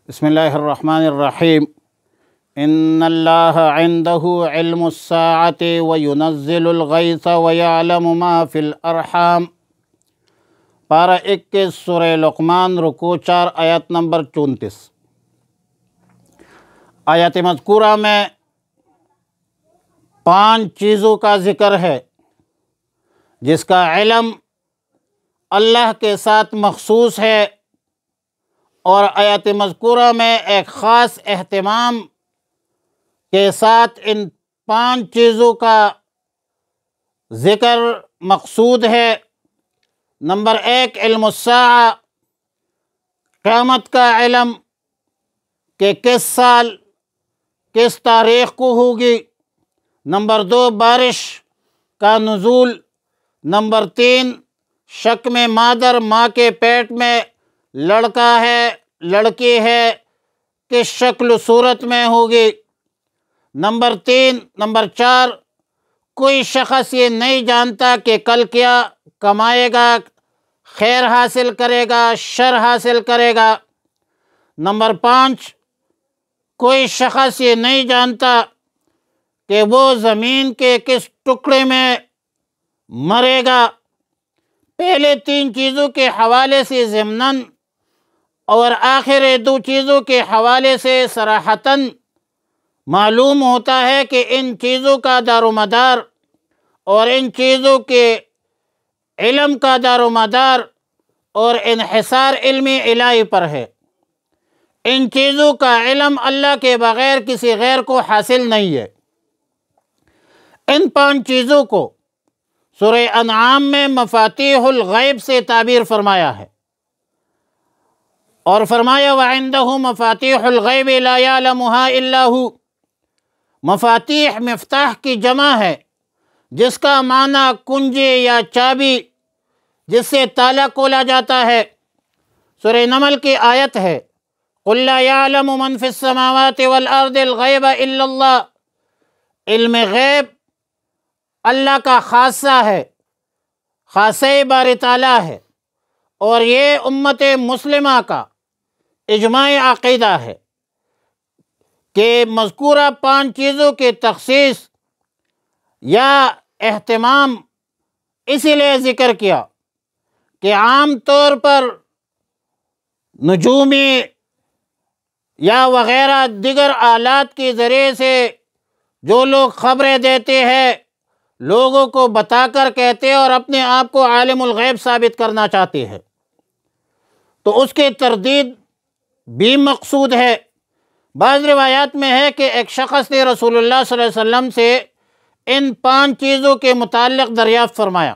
بسم اللہ الرحمن الرحیم۔ ان اللہ عنده علم الساعۃ وینزل الغیث ویعلم ما فی الارحام۔ پارہ 21 سورہ لقمان، رکوع 4، آیت نمبر 34۔ آیت مذکورہ میں 5 چیزوں کا ذکر ہے جس کا علم اللہ کے ساتھ مخصوص ہے، اور آیت مذکورہ میں ایک خاص اہتمام کے ساتھ ان 5 چیزوں کا ذکر مقصود ہے۔ نمبر 1، علم الساعہ، قیامت کا علم کہ کس سال کس تاریخ کو ہوگی۔ نمبر 2، بارش کا نزول۔ نمبر 3، شک میں مادر، ماں کے پیٹ میں لڑکا ہے لڑکی ہے، کس شکل و صورت میں ہوگی۔ نمبر 4، کوئی شخص یہ نہیں جانتا کہ کل کیا کمائے گا، خیر حاصل کرے گا، شر حاصل کرے گا۔ نمبر 5، کوئی شخص یہ نہیں جانتا کہ وہ زمین کے کس ٹکڑے میں مرے گا۔ پہلے 3 چیزوں کے حوالے سے ضمناً اور آخر 2 چیزوں کے حوالے سے صراحتاً معلوم ہوتا ہے کہ ان چیزوں کا دار و مدار اور ان چیزوں کے علم کا دار و مدار اور انحصار علمی الہی پر ہے۔ ان چیزوں کا علم اللہ کے بغیر کسی غیر کو حاصل نہیں ہے۔ ان 5 چیزوں کو سورہ انعام میں مفاتیح الغیب سے تعبیر فرمایا ہے، اور فرمایا وَعِندَهُ مَفَاتِيحُ الْغَيْبِ لَا يَعْلَمُهَا إِلَّا هُوَ۔ مفاتیح مفتاح کی جمع ہے، جس کا معنی کنجی یا چابی، جس سے تالا کھولا جاتا ہے۔ سورہ نمل کی آیت ہے قُلْ لَا يَعْلَمُ مَنْ فِي السَّمَاوَاتِ وَالْأَرْضِ الْغَيْبَ إِلَّا اللَّهُ۔ علم غیب اللہ کا خاصہ ہے، خاصہ باری تعالیٰ ہے، اور یہ امت مسلمہ کا اجماع عقیدہ ہے کہ مذکورہ 5 چیزوں کی تخصیص یا اہتمام اسی لیے ذکر کیا کہ عام طور پر نجومی یا وغیرہ دیگر آلات کے ذریعے سے جو لوگ خبریں دیتے ہیں، لوگوں کو بتا کر کہتے ہیں اور اپنے آپ کو عالم الغیب ثابت کرنا چاہتے ہیں، تو اس کی تردید بھی مقصود ہے۔ بعض روایات میں ہے کہ ایک شخص نے رسول اللہ صلی اللہ علیہ وسلم سے ان 5 چیزوں کے متعلق دریافت فرمایا،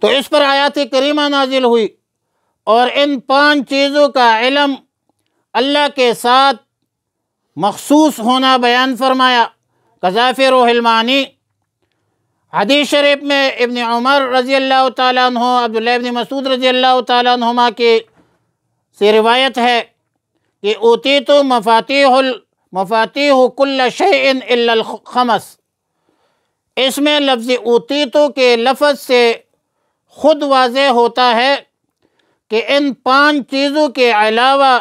تو اس پر آیات کریمہ نازل ہوئی اور ان 5 چیزوں کا علم اللہ کے ساتھ مخصوص ہونا بیان فرمایا۔ قذا فی روح المعانی حدیث شریف میں ابن عمر رضی اللہ تعالیٰ عنہ، عبداللہ ابن مسعود رضی اللہ تعالیٰ عنہما کی سے روایت ہے کہ اوتیت مفاتیح کل شیء الا الخمس۔ اس میں لفظ اوتیتو کے لفظ سے خود واضح ہوتا ہے کہ ان 5 چیزوں کے علاوہ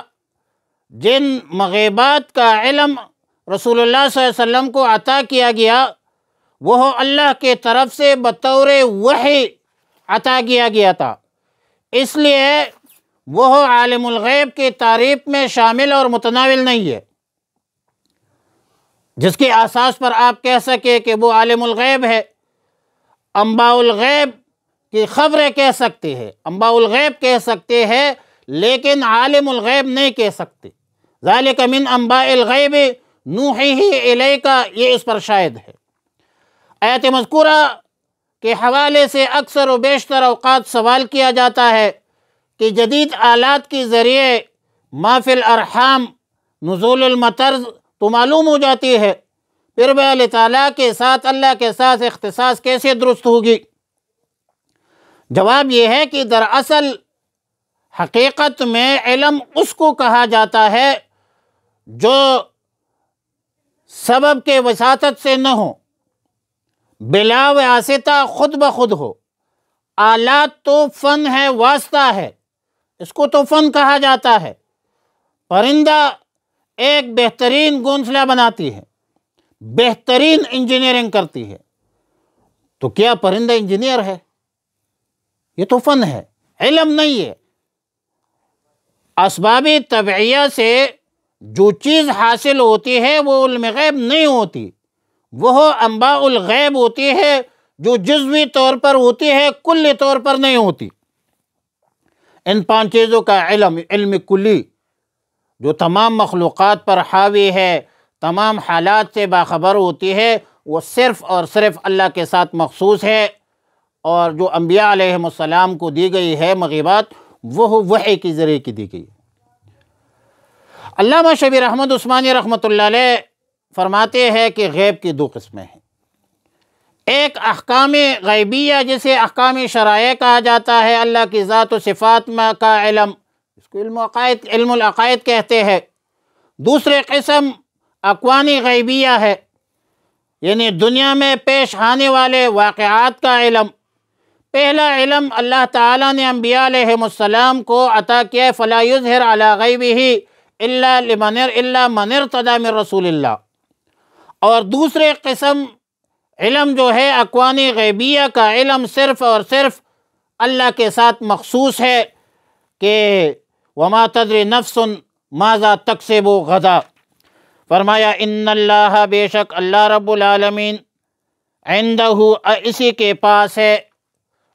جن مغیبات کا علم رسول اللہ صلی اللہ علیہ وسلم کو عطا کیا گیا، وہ اللہ کے طرف سے بطور وحی عطا کیا گیا تھا، اس لیے وہ عالم الغیب کی تعریف میں شامل اور متناول نہیں ہے، جس کے اساس پر آپ کہہ سکے کہ وہ عالم الغیب ہے۔ انباء الغیب کی خبریں کہہ سکتے ہیں، انباء الغیب کہہ سکتے ہیں، لیکن عالم الغیب نہیں کہہ سکتے۔ ذالک من انباء الغیب نوحیہ الیک، یہ اس پر شاہد ہے۔ آیت مذکورہ کے حوالے سے اکثر و بیشتر اوقات سوال کیا جاتا ہے کہ جدید آلات کے ذریعے ما فی الارحام، نزول المطر تو معلوم ہو جاتی ہے، پھر بھی اللہ تعالیٰ کے ساتھ، اللہ کے ساتھ اختصاص کیسے درست ہوگی؟ جواب یہ ہے کہ دراصل حقیقت میں علم اس کو کہا جاتا ہے جو سبب کے وساطت سے نہ ہو، بلا واسطہ خود بخود ہو۔ آلات تو فن ہے، واسطہ ہے، اس کو تو فن کہا جاتا ہے۔ پرندہ ایک بہترین گھونسلہ بناتی ہے، بہترین انجینئرنگ کرتی ہے، تو کیا پرندہ انجینئر ہے؟ یہ تو فن ہے، علم نہیں ہے۔ اسباب طبعیہ سے جو چیز حاصل ہوتی ہے وہ علم غیب نہیں ہوتی، وہ انباء الغیب ہوتی ہے جو جزوی طور پر ہوتی ہے، کلی طور پر نہیں ہوتی۔ ان 5 چیزوں کا علم، علم کلی، جو تمام مخلوقات پر حاوی ہے، تمام حالات سے باخبر ہوتی ہے، وہ صرف اور صرف اللہ کے ساتھ مخصوص ہے، اور جو انبیاء علیہ السلام کو دی گئی ہے مغیبات، وہ وحی کے ذریعے کی دی گئی۔ علامہ شبیر احمد عثمانی رحمۃ اللہ علیہ فرماتے ہیں کہ غیب کی 2 قسمیں ہیں۔ ایک احکام غیبیہ جسے احکام شرائع کہا جاتا ہے، اللہ کی ذات و صفات میں کا علم، اس کو علم العقائد کہتے ہیں۔ دوسری قسم اکوانی غیبیہ ہے، یعنی دنیا میں پیش آنے والے واقعات کا علم۔ پہلا علم اللہ تعالیٰ نے انبیاء علیہ السلام کو عطا کیا، فَلَا يُظْهِرْ عَلَى غَيْبِهِ إِلَّا مَنِ ارْتَضَىٰ مِن رَسُولِ اللہ۔ اور دوسرے قسم علم جو ہے اکوانی غیبیہ کا علم، صرف اور صرف اللہ کے ساتھ مخصوص ہے کہ وَمَا تَدْرِي نَفْسٌ مَاذَا تَكْسِبُ غَدًا۔ فرمایا ان اللہ، بے شک اللہ رب العالمین، عندہ اسی کے پاس ہے،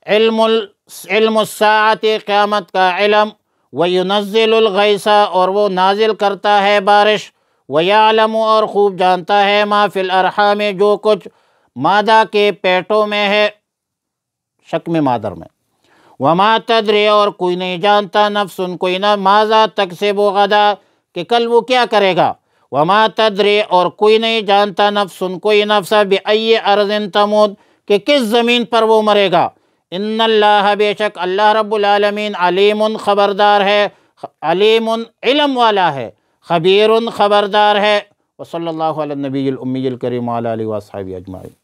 علم الساعت قیامت کا علم، وَيُنَزِّلُ الْغَيْثَ اور وہ نازل کرتا ہے بارش، وَيَعْلَمُ اور خوب جانتا ہے، مَا فِي الْأَرْحَامِ جو کچھ مادہ کے پیٹوں میں ہے، شکم مادر میں، وَمَا تَدْرِي اور کوئی نہیں جانتا، نفس کوئی نہ، ماذا تکسب غدا کہ کل وہ کیا کرے گا، وَمَا تَدْرِي اور کوئی نہیں جانتا، نفس کوئی نفس، بِأَيِّ أَرْضٍ تَمُوتُ کہ کس زمین پر وہ مرے گا۔ ان اللہ، بے شک اللہ رب العالمین، علیم خبردار ہے، علیم علم والا ہے، خبیر خبردار ہے۔ وصلی اللہ علی النبی الامی الکریم وعلی آلہ وصحبہ اجمعین۔